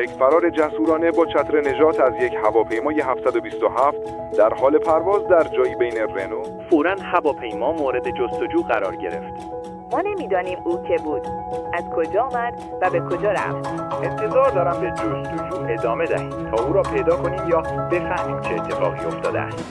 یک فرار جسورانه با چتر نجات از یک هواپیمای 727 در حال پرواز در جایی بین رنو. فوراً هواپیما مورد جستجو قرار گرفت. ما نمیدانیم او که بود، از کجا آمد و به کجا رفت. انتظار دارم به جستجو ادامه دهید تا او را پیدا کنیم یا بفهمیم چه اتفاقی افتاده است.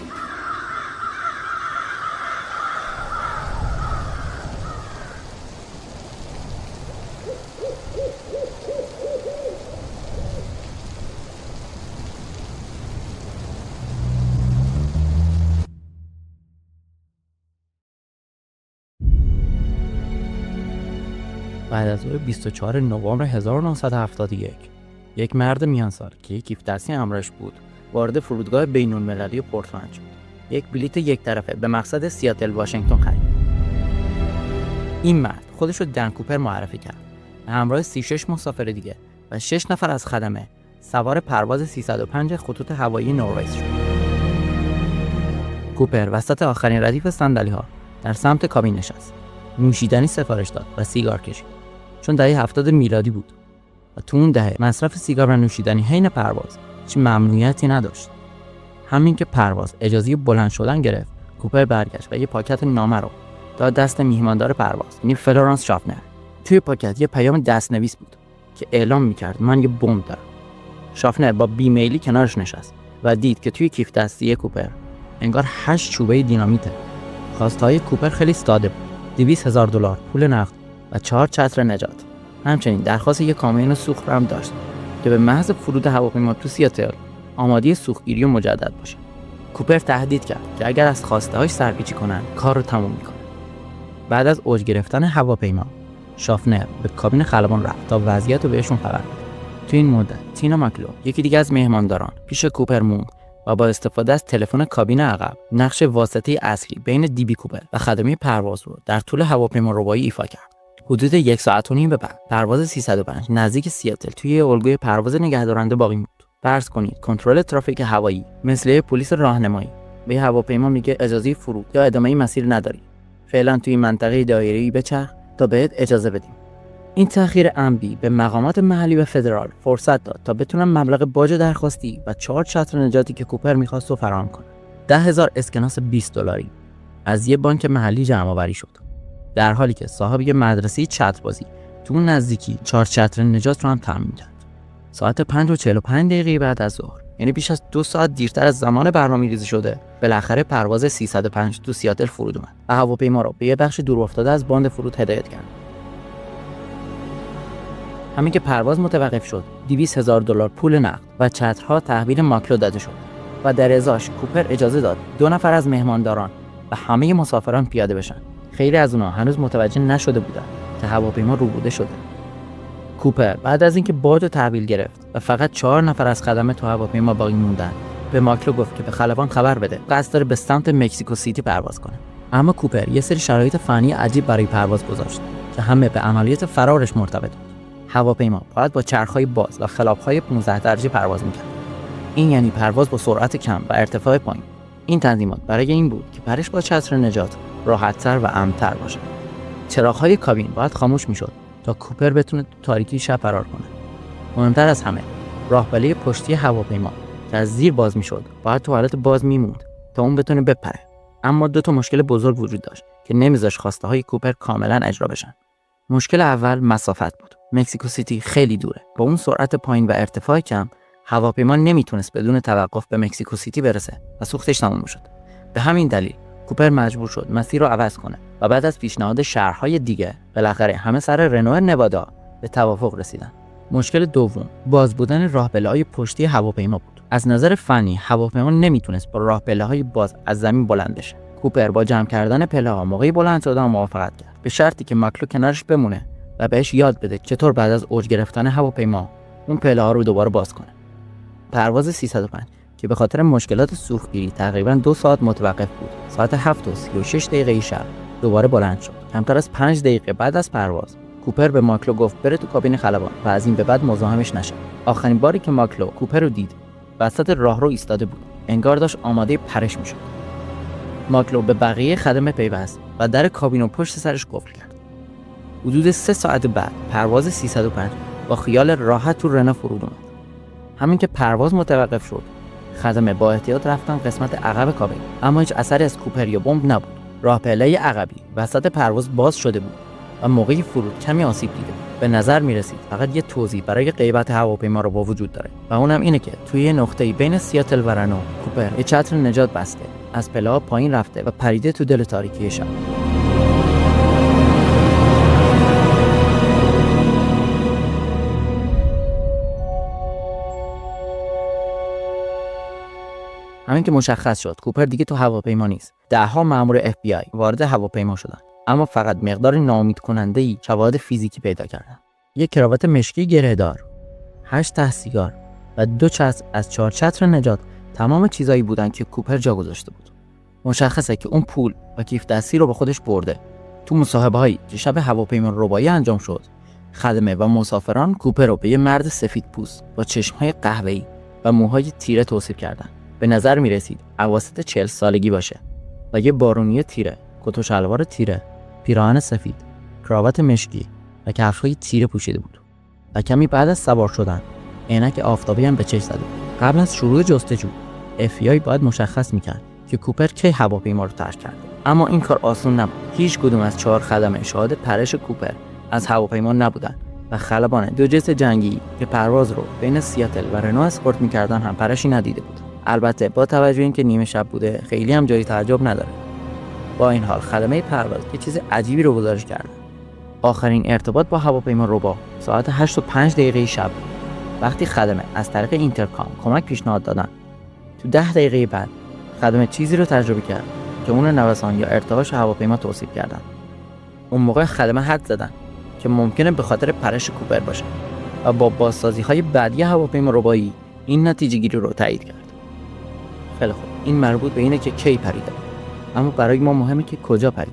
بعد از ظهر 24 نوامبر 1971 یک مرد میانسال که یک کیف دستی همراهش بود وارد فرودگاه بین‌المللی پورتلند شد. یک بلیط یک طرفه به مقصد سیاتل واشنگتن خرید. این مرد خودش رو دن کوپر معرفی کرد به همراه 36 مسافر دیگه و 6 نفر از خدمه سوار پرواز 305 خطوط هوایی نروژ شد. کوپر وسط آخرین ردیف صندلی‌ها در سمت کابین نشست. نوشیدنی سفارش داد و سیگار کشید. چون دهه 70 میلادی بود و تو اون دهه مصرف سیگار و نوشیدنی حین پرواز هیچ ممنوعیتی نداشت. همین که پرواز اجازه بلند شدن گرفت، کوپر برگشت و یه پاکت نامه رو داد دست میهماندار پرواز، یعنی فلورانس شافنر. توی پاکت یه پیام دست‌نویس بود که اعلام می‌کرد من یه بمب دارم. شافنر با بیمیلی کنارش نشست و دید که توی کیف دستی کوپر انگار 8 چوبه دینامیته. خواستهای کوپر خیلی ساده بود: $200,000 پول نقد و 4 چتر نجات. همچنین درخواست یک کامیون سوخت هم داشت که به محض فرود هواپیما تو سیاتل آماده سوختگیری و مجدد باشه. کوپر تهدید کرد که اگر از خواسته‌هاش سرپیچی کنن کار رو تموم میکنه. بعد از اوج گرفتن هواپیما، شافنر به کابین خلبان رفت تا وضعیت رو بهشون خبر بده. تو این مدت تینا ماکلو، یکی دیگه از مهمانداران، پیش کوپر موند و با استفاده از تلفن کابین عقب نقش واسطه اصلی بین دیبی کوپر و خدمه پرواز رو در طول هواپیما ربایی ایفا کرد. حدود 1 ساعت و نیم به بعد پرواز 305 نزدیک سیاتل توی الگوی پرواز نگهدارنده باقی موند. فرض کنید کنترل ترافیک هوایی مثل پلیس راهنمایی به هواپیما میگه اجازه فرود یا ادامه مسیر نداری. فعلا توی منطقه دایره‌ای بچرخ تا بهت اجازه بدیم. این تأخیر عمدی به مقامات محلی و فدرال فرصت داد تا بتونن مبلغ باج درخواستی و 4 چتر نجاتی که کوپر می‌خواست رو فراهم کنن. 10,000 اسکناس $20 از یه بانک محلی جمع‌آوری شد. در حالی که صاحب یه مدرسه چتربازی تو اون نزدیکی 4 چتر نجات رو هم تامین کرد. ساعت 5:45 بعد از ظهر، یعنی بیش از 2 ساعت دیرتر از زمان برنامه‌ریزی شده، بالاخره پرواز 305 تو سیاتل فرود اومد و هواپیما رو به یه بخش دورافتاده از باند فرود هدایت کرد. همین که پرواز متوقف شد، $200,000 پول نقد و چترها تحویل ماکلو داده شد و در ازاش کوپر اجازه داد 2 نفر از مهمانداران و همه مسافران پیاده بشن. خیلی از اونها هنوز متوجه نشده بودن که هواپیما روبوده شده. کوپر بعد از اینکه باج رو تحویل گرفت و فقط 4 نفر از خدمه تو هواپیما باقی موندن، به ماکلو گفت که به خلبان خبر بده قصد داره به سمت مکزیکو سیتی پرواز کنه. اما کوپر یه سری شرایط فنی عجیب برای پرواز گذاشت که همه به عملیات فرارش مرتبط بود. هواپیما باید با چرخ‌های باز و خلاپ‌های 15 درجه پرواز می‌کرد. این یعنی پرواز با سرعت کم و ارتفاع پایین. این تنظیمات برای این بود که پرش با چتر نجات راحت‌تر و امن‌تر باشه. چراغ‌های کابین باید خاموش می‌شد تا کوپر بتونه تو تاریکی شب فرار کنه. مهمتر از همه، راهبله پشتی هواپیما که از زیر باز می‌شد، باید تو حالت باز می‌موند تا اون بتونه بپره. اما 2 تا مشکل بزرگ وجود داشت که نمی‌ذاشت خواسته‌های کوپر کاملاً اجرا بشن. مشکل اول مسافت بود. مکزیکو سیتی خیلی دوره. با اون سرعت پایین و ارتفاع کم، هواپیما نمیتونست بدون توقف به مکزیکو سیتی برسه و سوختش تموم شد. به همین دلیل کوپر مجبور شد مسیر رو عوض کنه و بعد از پیشنهاد شهرهای دیگه بالاخره همه سر رنو نوادا به توافق رسیدن. مشکل دوم باز بودن راهبله‌های پشتی هواپیما بود. از نظر فنی هواپیما نمیتونست با راهبله‌های باز از زمین بلند بشه. کوپر با جمع کردن پله‌ها موقعی بلند شدن موافقت کرد، به شرطی که ماکلو کنارش بمونه و بهش یاد بده چطور بعد از اوج گرفتن هواپیما اون پله‌ها رو دوباره باز کنه. پرواز 305 که به خاطر مشکلات سوختگیری تقریباً 2 ساعت متوقف بود، ساعت 7:36 شب دوباره بلند شد. کمتر از 5 دقیقه بعد از پرواز، کوپر به ماکلو گفت بره تو کابین خلبان و از این به بعد مزاحمش نشه. آخرین باری که ماکلو کوپر رو دید، وسط راهرو ایستاده بود. انگار داشت آماده پرش میشد. ماکلو به بقیه خدمه پیوست و در کابین رو پشت سرش قفل کرد. حدود 3 ساعت بعد پرواز 305 با خیال راحت تو رنو فرود اومد. همین که پرواز متوقف شد، خدمه با احتیاط رفتن قسمت عقب کابین، اما هیچ اثری از کوپر یا بمب نبود. راه پله عقبی وسط پرواز باز شده بود و موقعی فرود کمی آسیب دیده بود. به نظر می رسید فقط یه توضیح برای غیبت هواپیما رو با وجود داره و اونم اینه که توی یه نقطه‌ای بین سیاتل و رنو، کوپر یه چتر نجات بسته، از پله‌ها پایین رفته و پریده تو دل تاریکی شب. همین که مشخص شد کوپر دیگه تو هواپیما نیست، ده‌ها مأمور FBI وارد هواپیما شدن، اما فقط مقدار ناامید کننده‌ای شواهد فیزیکی پیدا کردن. یک کراوات مشکی گره‌دار، 8 ته سیگار و 2 چسب از 4 چتر نجات تمام چیزایی بودن که کوپر جا گذاشته بود. مشخصه که اون پول و کیف دستی رو با خودش برده. تو مصاحبه‌هایی که شب هواپیما ربایی انجام شد، خدمه و مسافران کوپر رو به یه مرد سفیدپوست با چشم‌های قهوه‌ای و موهای تیره توصیف کردن. به نظر می رسید اواسط 40 سالگی باشه و یه بارونی تیره، کت و شلوار تیره، پیراهن سفید، کراوات مشکی و کفش‌های تیره پوشیده بود و کمی بعد از سوار شدن عینک آفتابی هم به چشم زده بود. قبل از شروع جستجو FBI باید مشخص می‌کرد که کوپر کی هواپیما رو ترک کرده، اما این کار آسون نبود. هیچ کدوم از 4 خدمه شاهد پرش کوپر از هواپیما نبودن و خلبان 2 جت جنگی که پرواز رو بین سیاتل و رنو اسکورت می‌کردن هم پرشی ندیده بود. البته با توجه اینکه نیمه شب بوده خیلی هم جای تعجب نداره. با این حال خدمه پرواز یه چیز عجیبی رو گزارش کرد. آخرین ارتباط با هواپیما ربا ساعت 8:05 شب بود. وقتی خدمه از طریق اینترکام کمک پیشنهاد دادن، تو 10 دقیقه بعد خدمه چیزی رو تجربه کرد که اون نوسان یا ارتعاش هواپیما توصیف کردن. اون موقع خدمه حد زدن که ممکنه به خاطر پرش کوپر باشه و با بازسازی‌های بعدی هواپیما ربایی این نتیجه گیری رو تایید کرد. خیلی خوب، این مربوط به اینه که کی پریده، اما برای ما مهمه که کجا پریده.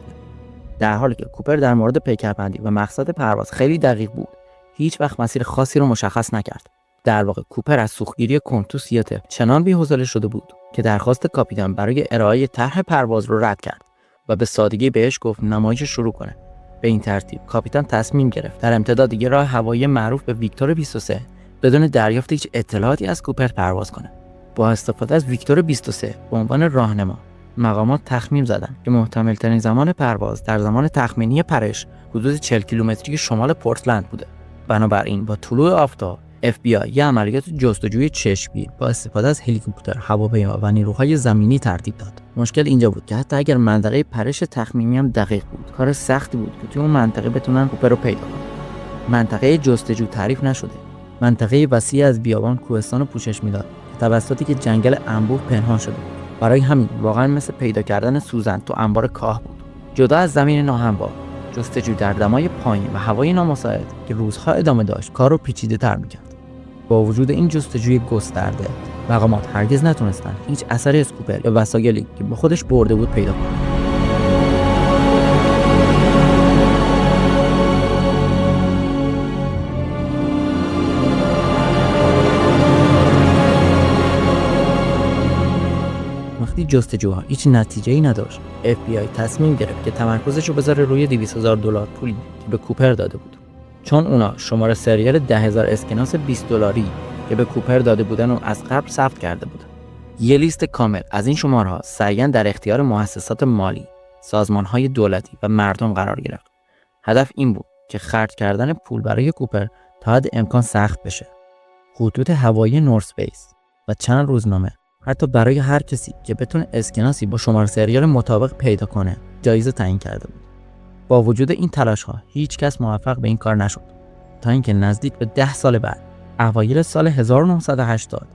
در حالی که کوپر در مورد پیکربندی و مقصد پرواز خیلی دقیق بود، هیچ وقت مسیر خاصی رو مشخص نکرد. در واقع کوپر از سوختگیری کنتو سیاتل چنان بی‌حوصله شده بود که درخواست کاپیتان برای ارائه طرح پرواز رو رد کرد و به سادگی بهش گفت نمایش شروع کنه. به این ترتیب کاپیتان تصمیم گرفت در امتداد یه راه هوایی معروف به ویکتور 23 بدون دریافت هیچ اطلاعاتی از کوپر پرواز کنه. با استفاده از ویکتور 23 به عنوان راهنما، مقامات تخمین زدند که محتمل‌ترین زمان پرواز در زمان تخمینی پرش حدود 40 کیلومتری شمال پورتلند بوده. بنابراین با طلوع آفتاب FBI یه عملیات جستجوی چشمگیر با استفاده از هلیکوپتر، هواپیما و نیروهای زمینی ترتیب داد. مشکل اینجا بود که حتی اگر منطقه پرش تخمینی هم دقیق بود، کار سختی بود که توی اون منطقه بتونن کوپر رو پیدا کنن. منطقه جستجو تعریف نشده. منطقه وسیع از بیابان، کوهستان رو پوشش میداد توسطی که جنگل انبوه پنهان شده بود. برای همین واقعا مثل پیدا کردن سوزن تو انبار کاه بود. جدا از زمین ناهموار، جستجو در دمای پایین و هوای نامساعد که روزها ادامه داشت کار رو پیچیده تر میکرد. با وجود این جستجوی گسترده، مقامات هرگز نتونستن هیچ اثری از کوپر یا وسایلی که با خودش برده بود پیدا کنند. وقتی جستجوها هیچ نتیجه‌ای نداشت، FBI تصمیم گرفت که تمرکزش رو بذاره روی $200,000 پولی که به کوپر داده بود. چون اونا شماره سریال 10,000 اسکناس $20 که به کوپر داده بودن و از قبل ثبت کرده بودن. یه لیست کامل از این شماره‌ها سریعاً در اختیار مؤسسات مالی، سازمان‌های دولتی و مردم قرار گرفت. هدف این بود که خرج کردن پول برای کوپر تا حد امکان سخت بشه. خطوط هوایی نورسپیس و چند روزنامه حتی برای هر کسی که بتونه اسکناسی با شماره سریال مطابق پیدا کنه جایزه تعیین کرده بود. با وجود این تلاش‌ها هیچ کس موفق به این کار نشد تا اینکه نزدیک به 10 سال بعد، اوایل سال 1980،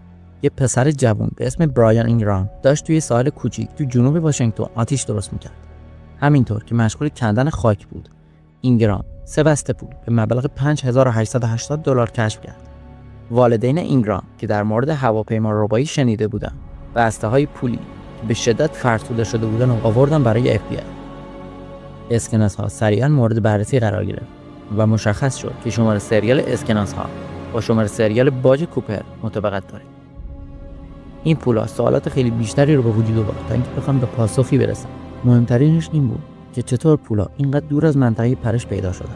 یه پسر جوان به اسم برایان اینگرام داشت توی ساحل کوچیک تو جنوب واشنگتن آتش درست می‌کرد. همینطور که مشغول کندن خاک بود، اینگرام 3 بسته پول به مبلغ $5,880 کشف کرد. والدین اینگرام که در مورد هواپیما ربایی شنیده بودند، بسته‌های پولی که به شدت فرسوده شده بودن و آوردن برای FBI. اسکناس‌ها سریعاً مورد بررسی قرار گرفت و مشخص شد که شماره سریال اسکناس‌ها با شماره سریال باج کوپر مطابقت داره. این پول‌ها سوالات خیلی بیشتری رو به وجود آورد تا اینکه بخوام به پاسخی برسن. مهمترینش این بود که چطور پول‌ها اینقدر دور از منطقه پرش پیدا شدن.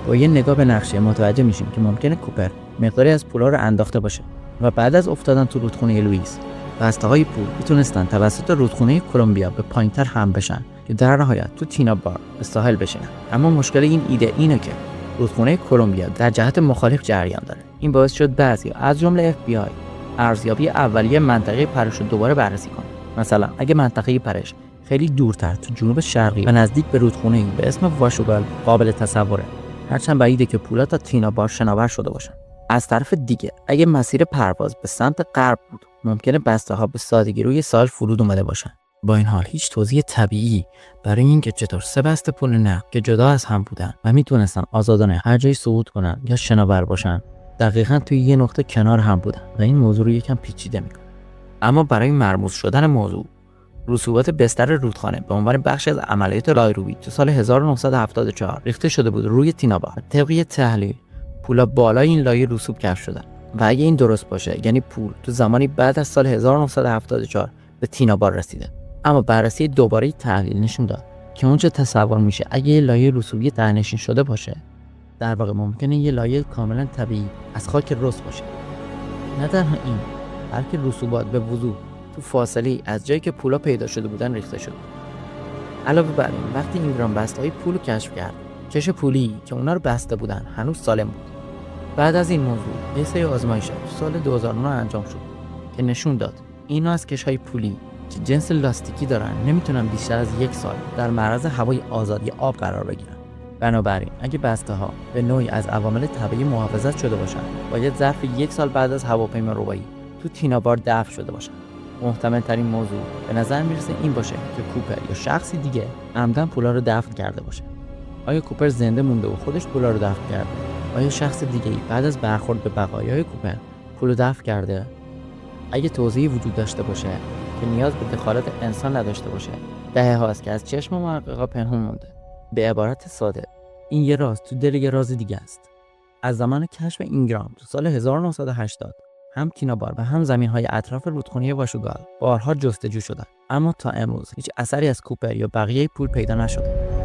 با یه نگاه به نقشه متوجه میشیم که ممکنه کوپر مقداری از پول‌ها رو انداخته باشه و بعد از افتادن تو رودخونه لوئیس، بسته‌های پول میتونستن توسط رودخونه کلمبیا به پایین‌تر هم بشن که در نهایت تو تینا بار به ساحل بشینن. اما مشکل این ایده اینه که رودخونه کلمبیا در جهت مخالف جریان داره. این باعث شد بعضی از جمله FBI ارزیابی اولیه منطقه پرش رو دوباره بررسی کنه. مثلا اگه منطقه پرش خیلی دورتر تو جنوب شرقی و نزدیک به رودخونه‌ای به اسم واشوگال قابل تصوره، هرچند بعیده که پولا تا تینا بار شناور شده باشن. از طرف دیگه اگه مسیر پرواز به سمت غرب بود، ممکنه بسته‌ها به سادگی روی ساحل فرود اومده باشن. با این حال هیچ توضیح طبیعی برای اینکه چطور سه بسته پول نقد که جدا از هم بودن و میتونستن آزادانه هر جایی صعود کنن یا شناور باشن، دقیقاً توی یه نقطه کنار هم بودن و این موضوع رو یکم پیچیده میکنه. اما برای مرموز شدن موضوع، رسوبات بستر رودخانه به عنوان بخش از عملیات لایروبی تو سال 1974 ریخته شده بود روی تینا بار. طبق تحلیل پولا بالای این لایه رسوب کشف شدن و اگه این درست باشه یعنی پول تو زمانی بعد از سال 1974 به تینا بار رسیده. اما بررسی دوباره تحلیل نشون داد که اونچه تصور میشه اگه یه لایه رسوبی ته‌نشین شده باشه، در واقع ممکنه یه لایه کاملا طبیعی از خاک رس باشه. نه تنها این، بلکه رسوبات به وضوح تو فاصله از جایی که پولا پیدا شده بودن ریخته شده. علاوه بر این، وقتی اینگرام بسته‌های پول رو کشف کرد، کش پولی که اونا رو بسته بودن هنوز سالم بود. بعد از این موضوع یه سری آزمایشات تو سال 2009 انجام شد که نشون داد اینا از کش‌های پولی که جنس لاستیکی دارن نمیتونن بیشتر از 1 سال در معرض هوای آزاد یا آب قرار بگیرن. بنابراین اگه بسته‌ها به نوعی از عوامل طبیعی محافظت شده باشن، باید ظرف 1 سال بعد از هواپیما ربایی تو تینا بار دفن شده باشن. محتمل ترین موضوع به نظر میرسه این باشه که کوپر یا شخصی دیگه عمدن پولا رو دفن کرده باشه. آیا کوپر زنده مونده و خودش پولا رو دفن کرده؟ آیا شخص دیگه‌ای بعد از برخورد به بقایای کوپر پول رو دفن کرده؟ اگه توضیحی وجود داشته باشه که نیاز به دخالت انسان نداشته باشه، دهه‌هاست که از چشم محققا پنهون مونده. به عبارت ساده، این یه راز تو دل یه راز دیگه است. از زمان کشف اینگرام تو سال 1980 هم تینا بار و هم زمین‌های اطراف رودخونه واشوگال بارها جستجو شدن، اما تا امروز هیچ اثری از کوپر یا بقیه پول پیدا نشده.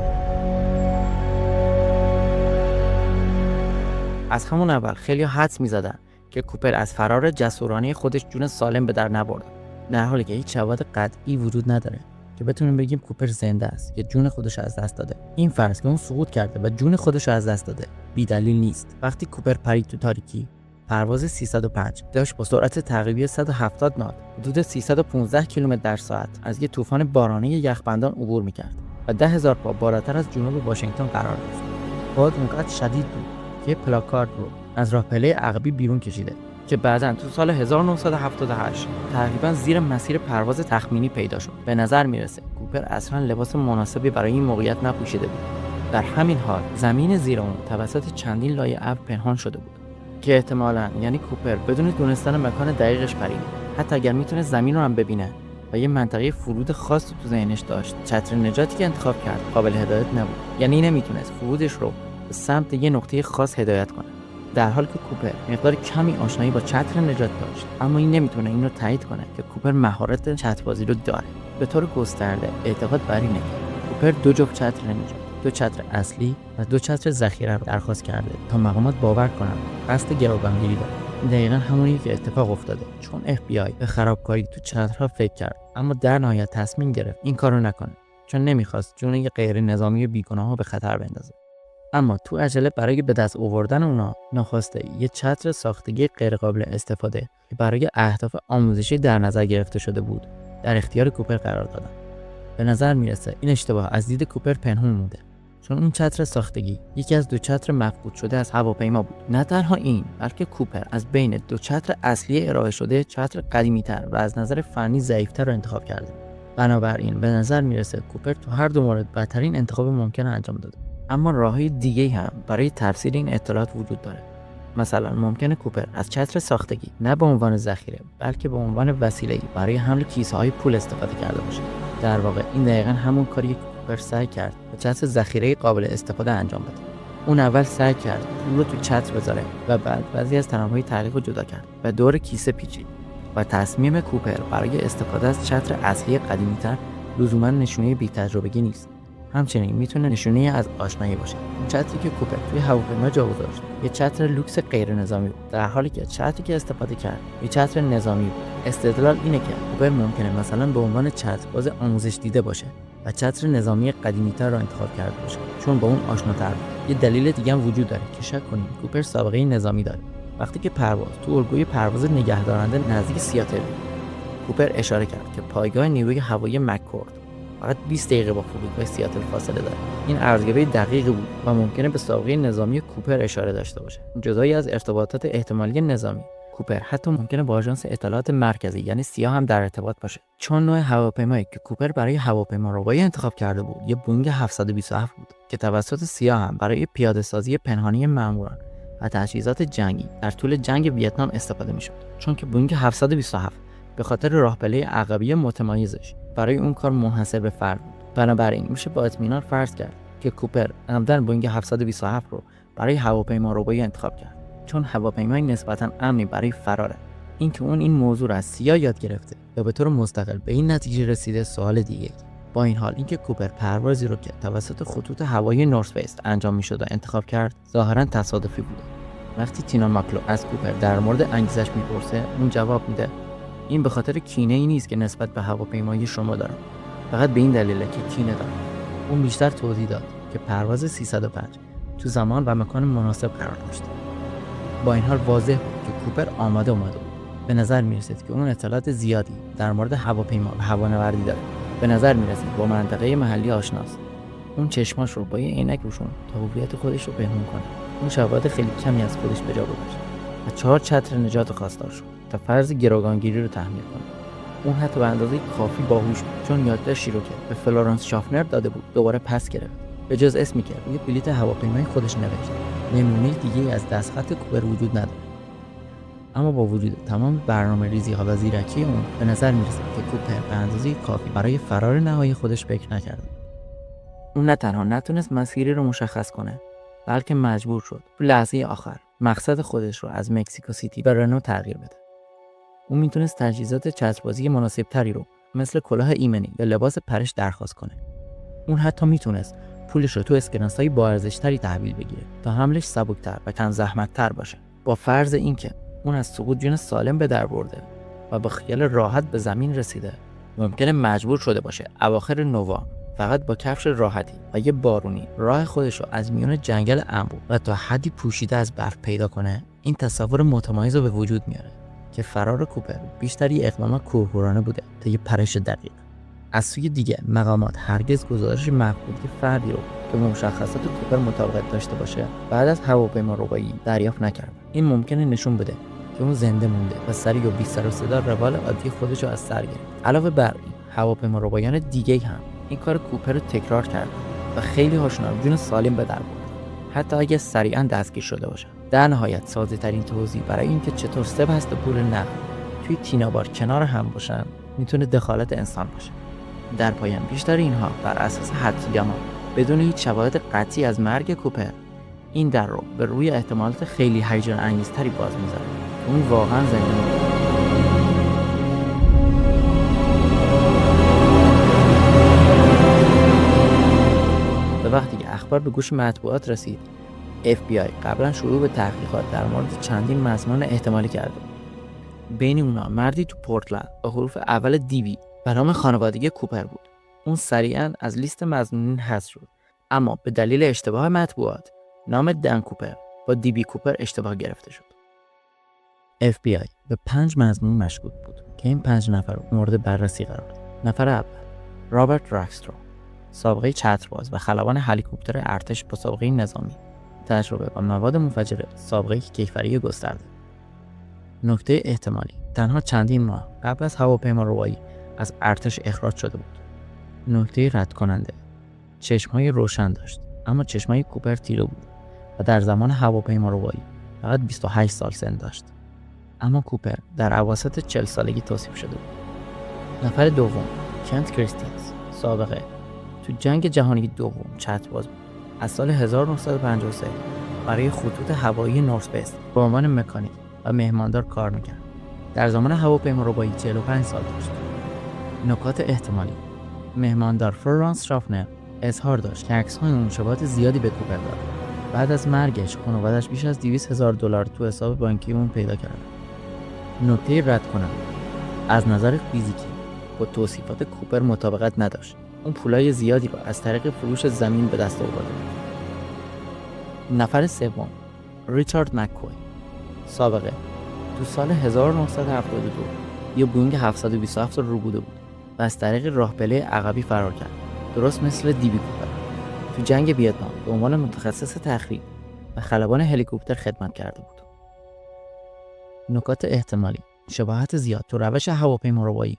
از همون اول خیلی حدس می‌زدن که کوپر از فرار جسورانه خودش جون سالم به در نبرده، در حالی که هیچ شواهد قطعی وجود نداره که بتونیم بگیم کوپر زنده است یا جون خودش از دست داده. این فرض که اون سقوط کرده و جون خودش از دست داده بی دلیل نیست. وقتی کوپر پرید تو تاریکی، پرواز 305 داشت با سرعت تقریبی 170 نات حدود 315 کیلومتر در ساعت از یه طوفان بارانی یخبندان عبور می‌کرد و 10,000 پا بالاتر از جنوب واشنگتن قرار داشت. باد اونقدر شدید بود که پلاکارد رو از راهپله عقبی بیرون کشیده که بعداً تو سال 1978 تقریباً زیر مسیر پرواز تخمینی پیدا شد. به نظر میرسه کوپر اصلاً لباس مناسبی برای این موقعیت نپوشیده بود. در همین حال زمین زیر اون توسط چندین لایه ابر پنهان شده بود که احتمالاً یعنی کوپر بدون دونستن مکان دقیقش پرید. حتی اگر میتونه زمین رو هم ببینه و یه منطقه فرود خاص تو ذهنش داشت، چتر نجاتی که انتخاب کرد قابل هدایت نبود. یعنی نمیتونست فرودش رو به سمت یه نقطه خاص هدایت کنه. در حالی که کوپر مقدار کمی آشنایی با چتر نجات داشت، اما این نمیتونه این رو تایید کنه که کوپر مهارت چتربازی رو داره. به طور گسترده اعتقاد بر اینه که کوپر 2 جفت چتر نجات، 2 چتر اصلی و 2 چتر ذخیره رو درخواست کرده تا مقامات باور کنن قصد گروگانگیری داره. دقیقاً همونیه که اتفاق افتاده، چون FBI به خرابکاری تو چترها فکر کرد، اما در نهایت تصمیم گرفت این کارو نکنه، چون نمیخواست جون یه غیر نظامی بیگناهو به خطر بندازه. اما تو عجله برای به دست آوردن اونا ناخواسته یه چتر ساختگی غیر قابل استفاده که برای اهداف آموزشی در نظر گرفته شده بود در اختیار کوپر قرار دادن. به نظر میرسه این اشتباه از دید کوپر پنهون مونده، چون اون چتر ساختگی یکی از 2 چتر مفقود شده از هواپیما بود. نه تنها این، بلکه کوپر از بین 2 چتر اصلی ارائه شده چتر قدیمی‌تر و از نظر فنی ضعیف‌تر رو انتخاب کرده. بنابراین به نظر میرسه کوپر تو هر 2 مورد بدترین انتخاب ممکن انجام داده. اما راههای دیگه‌ای هم برای تفسیر این اطلاعات وجود داره. مثلا ممکنه کوپر از چتر ساختگی نه به عنوان ذخیره بلکه به عنوان وسیله‌ای برای حمل کیسه‌های پول استفاده کرده باشه. در واقع این دقیقاً همون کاریه که کوپر سعی کرد با چتر ذخیره قابل استفاده انجام بده. اون اول سعی کرد پول رو تو چتر بذاره و بعد بعضی از تناب‌های تعلیق رو جدا کرد و دور کیسه پیچید. و تصمیم کوپر برای استفاده از چتر اصلی قدیمی‌تر لزوما نشونه بی‌تجربگی نیست، همچنین میتونه نشونه از آشنایی باشه. چتری که کوپر توی هواپیما جا گذاشت یه چتر لوکس غیر نظامی بود، در حالی که چتری که استفاده کرد یه چتر نظامی بود. استدلال اینه که کوپر ممکنه مثلا به عنوان چترباز آموزش دیده باشه و چتر نظامی قدیمی‌تر را انتخاب کرده باشه چون با اون آشناتر بود. یه دلیل دیگه هم وجود داره که شک کنیم کوپر سابقه نظامی داره. وقتی که پرواز تو الگوی پرواز نگهدارنده نزدیک سیاتل بود، کوپر اشاره کرد که پایگاه نیروی هوایی مک‌کورد فقط 20 دقیقه با فرودگاه سیاتل فاصله داره. این ارزیابی دقیقی بود و ممکنه به سابقه نظامی کوپر اشاره داشته باشه. جدای از ارتباطات احتمالی نظامی، کوپر حتی ممکنه با آژانس اطلاعات مرکزی یعنی سیا هم در ارتباط باشه، چون نوع هواپیمایی که کوپر برای هواپیما روبایی انتخاب کرده بود یه بوینگ 727 بود که توسط سیا هم برای پیاده سازی پنهانی ماموران و تجهیزات جنگی در طول جنگ ویتنام استفاده می‌شد. چون که بوینگ 727 به خاطر راهپله عقبی متمایزش برای اون کار منحصر به فرد بود. بنابراین میشه با اطمینان فرض کرد که کوپر عمدن بوینگ 727 رو برای هواپیما روبایی انتخاب کرد، چون هواپیمای نسبتاً امنی برای فراره. اینکه اون این موضوع رو از سیا یاد گرفته و به طور مستقل به این نتیجه رسیده سوال دیگه. با این حال اینکه کوپر پروازی رو که توسط خطوط هوایی نورث وست انجام میشد و انتخاب کرد ظاهراً تصادفی بوده. وقتی تینا ماکلو از کوپر در مورد انگیزش میپرسه، اون جواب میده این به خاطر کینه‌ای نیست که نسبت به هواپیمایی شما دارم، فقط به این دلیله که کینه دارم. اون بیشتر توضیح داد که پرواز 305 تو زمان و مکان مناسب قرار داشت. با این حال واضح بود که کوپر آماده اومده بود. به نظر میرسید که اون اطلاعات زیادی در مورد هواپیما و هوانوردی داره. به نظر میرسید با منطقه محلی آشناست. اون چشماش رو با یه عینک روشون تا هویت خودش رو پنهون کنه. اون شواهد خیلی کمی از خودش به جا گذاشت و 4 چتر نجات خواستار شد تا فرض گروگانگیری رو تحمیل کنه. اون حتی به اندازه کافی باهوش بود، چون یادداشتی رو که به فلورانس شافنر داده بود دوباره پس گرفت. به جز اسمی که روی بلیت هواپیمای خودش نوشت، نمونه دیگه‌ای از دستخط کوپر وجود نداره. اما با وجود تمام برنامه‌ریزی‌ها و زیرکی اون، به نظر می‌رسید که کوپر به اندازه کافی برای فرار نهایی خودش فکر نکرده. اون نه تنها نتونست مسیری رو مشخص کنه، بلکه مجبور شد تو لحظه آخر مقصد خودش رو از مکزیکو سیتی به رنو تغییر بده. اون میتونست تجهیزات چسبازی مناسب تری رو مثل کلاه ایمنی یا لباس پرش درخواست کنه. اون حتی میتونست پولش رو تو اسکناس‌های با ارزش‌تری تحویل بگیره تا حملش سبک‌تر و کم زحمت‌تر باشه، با فرض اینکه اون از سقوط جون سالم به در برده و با خیال راحت به زمین رسیده. ممکنه مجبور شده باشه اواخر نوامبر فقط با کفش راحتی و یه بارونی راه خودش رو از میون جنگل انبوه و تا حدی پوشیده از برف پیدا کنه. این تصور متمایز رو به وجود میاره که فرار کوپر بیشتر یه اقدام کورکورانه بوده تا یه پرش دقیق. از سوی دیگه مقامات هرگز گزارش مقبولی فردی رو که مشخصات کوپر مطابقت داشته باشه بعد از هواپیما روبایی دریافت نکردن. این ممکنه نشون بده که اون زنده مونده و سریع و بی سر و صدا روال عادی خودش رو از سر گرفت. علاوه بر این، هواپیما روبایان دیگه هم این کار کوپر رو تکرار کردن و خیلی هاشون جون سالم به در بردن، حتی اگه سریعا دستگیر شده باشن. در نهایت ساده ترین توضیح برای اینکه چطور 3 بست پول نقد توی تینابار کنار هم باشن میتونه دخالت انسان باشه. در پایان بیشتر اینها بر اساس حدس‌گمان بدون هیچ شواهد قطعی از مرگ کوپر این در رو به روی احتمالات خیلی هیجان انگیزتری باز میذاره. اون واقعا زنده مونده. وقتی که اخبار به گوش مطبوعات رسید، FBI قبلا شروع به تحقیقات در مورد چندین مزنون احتمالی کرده بود. بین اونا مردی تو پورتلند با حروف اول دیوی به نام خانوادگی کوپر بود. اون سریعا از لیست مزنونین حذف شد، اما به دلیل اشتباه مطبوعات نام دن کوپر با دیبی کوپر اشتباه گرفته شد. FBI به 5 مزنون مشکوک بود که این 5 نفر مورد بررسی قرار داد. نفر اول رابرت راکسترو، سابقه چترباز و خلبان هلیکوپتر ارتش با سابقه نظامی، تجربه با مواد منفجره، سابقه کیفری گسترده. نکته احتمالی: تنها چندین ماه قبل از هواپیما روبایی از ارتش اخراج شده بود. نکته رد کننده: چشم‌های روشن داشت، اما چشمای کوپر تیره بود و در زمان هواپیما روبایی فقط 28 سال سن داشت. اما کوپر در اواسط 40 سالگی توصیف شده بود. نفر دوم کنت کریستینز، سابقه تو جنگ جهانی دوم چترباز بود. از سال 1953 برای خطوط هوایی نورث وست به عنوان مکانیک و مهماندار کار میکرد. در زمان هواپیما روبایی 45 سال داشت. نکات احتمالی: مهماندار فلورانس شافنر اظهار داشت که عکس‌های مشابهت زیادی به کوپر داد. بعد از مرگش خانواده‌اش بیش از $200,000 تو حساب بانکی اون پیدا کردن. نکته رد کننده، از نظر فیزیکی با توصیفات کوپر مطابقت نداشت. اون پولای زیادی رو از طریق فروش زمین به دست آورده بود. نفر سوم، ریچارد مک‌کوی. سابقه: تو سال 1972 یه بوینگ 727 رو بوده بود و از طریق راهپله عقبی فرار کرد، درست مثل دیبی کوپر. تو جنگ ویتنام به عنوان متخصص تخریب و خلبان هلیکوپتر خدمت کرده بود. نکات احتمالی: شباهت زیاد تو روش هواپیماربایی،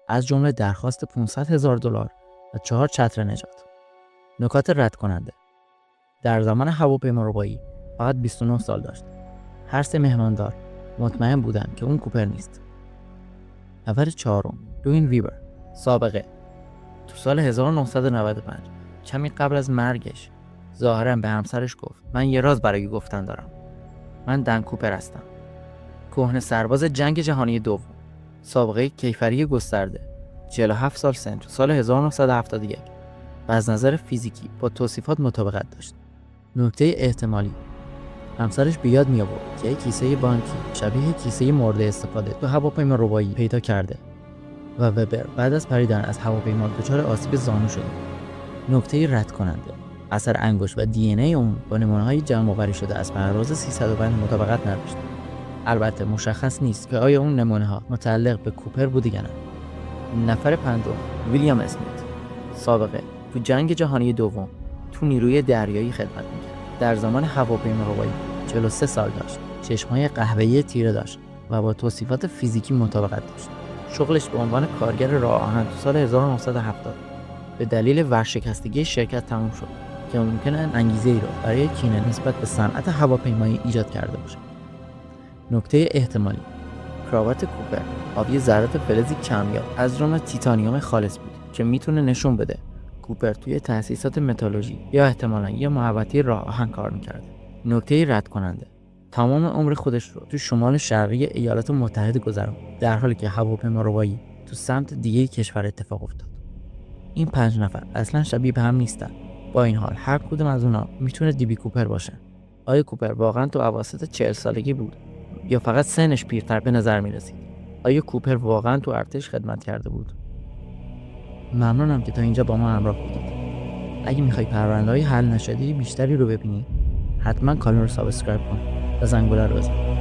از جمله درخواست $500,000 و 4 چتر نجات. نکات رد کننده: در زمان هواپیماربایی فقط 29 سال داشت. هر سه مهماندار مطمئن بودند که اون کوپر نیست. نفر چهارم، دوین ویبر. سابقه: تو سال 1995 کمی قبل از مرگش ظاهراً به همسرش گفت من یه راز برای گفتن دارم. من دن کوپر هستم. کهنه سرباز جنگ جهانی دوم. سابقه کیفری گسترده. 47 سال سن. تو سال 1971 و از نظر فیزیکی با توصیفات مطابقت داشت. نکته احتمالی: همسرش به یاد می آورد که یک کیسه بانکی شبیه کیسه مورد استفاده تو هواپیما ربایی پیدا کرده و وبر بعد از پریدن از هواپیما دچار آسیب زانو شده. نکته رد کننده: اثر انگشت و دی ان ای اون با نمونه‌های جمع‌آوری شده از پرواز 305 مطابقت نداشت. البته مشخص نیست که آیا اون نمونه‌ها متعلق به کوپر بوده یا نه. نفر پنجم، ویلیام اسمیت. سابقه: تو جنگ جهانی دوم تو نیروی دریایی خدمت می‌کرد. در زمان هواپیماربایی 43 سال داشت. چشم‌های قهوه‌ای تیره داشت و با توصیفات فیزیکی مطابقت داشت. شغلش به عنوان کارگر راه آهن تو سال 1970 به دلیل ورشکستگی شرکت تموم شد که ممکنه انگیزه‌ای رو برای کینه نسبت به صنعت هواپیمایی ایجاد کرده باشه. نکته احتمالی: کراوات کوپر حاوی ذرات فلزی کمیاب از جمله تیتانیوم خالص بود که میتونه نشون بده کوپر توی تأسیسات متالورژی یا احتمالاً یه محوطه راه آهن کار می‌کرده. نکته رد کننده: تمام عمر خودش رو تو شمال شرقی ایالات متحده گذروند، در حالی که هواپیماربایی تو سمت دیگه کشور اتفاق افتاد. این 5 نفر اصلا شبیه به هم نیستن. با این حال هر کدوم از اونا میتونه دیبی کوپر باشه. آیا کوپر واقعا تو اواسط 40 سالگی بود یا فقط سنش پیرتر به نظر میرسید؟ آیا کوپر واقعا تو ارتش خدمت کرده بود؟ ممنونم که تا اینجا با ما همراه بودید. اگه میخوای پرونده‌های حل نشده بیشتری رو ببینی، حتما کانال رو سابسکرایب کن و زنگوله رو بزن.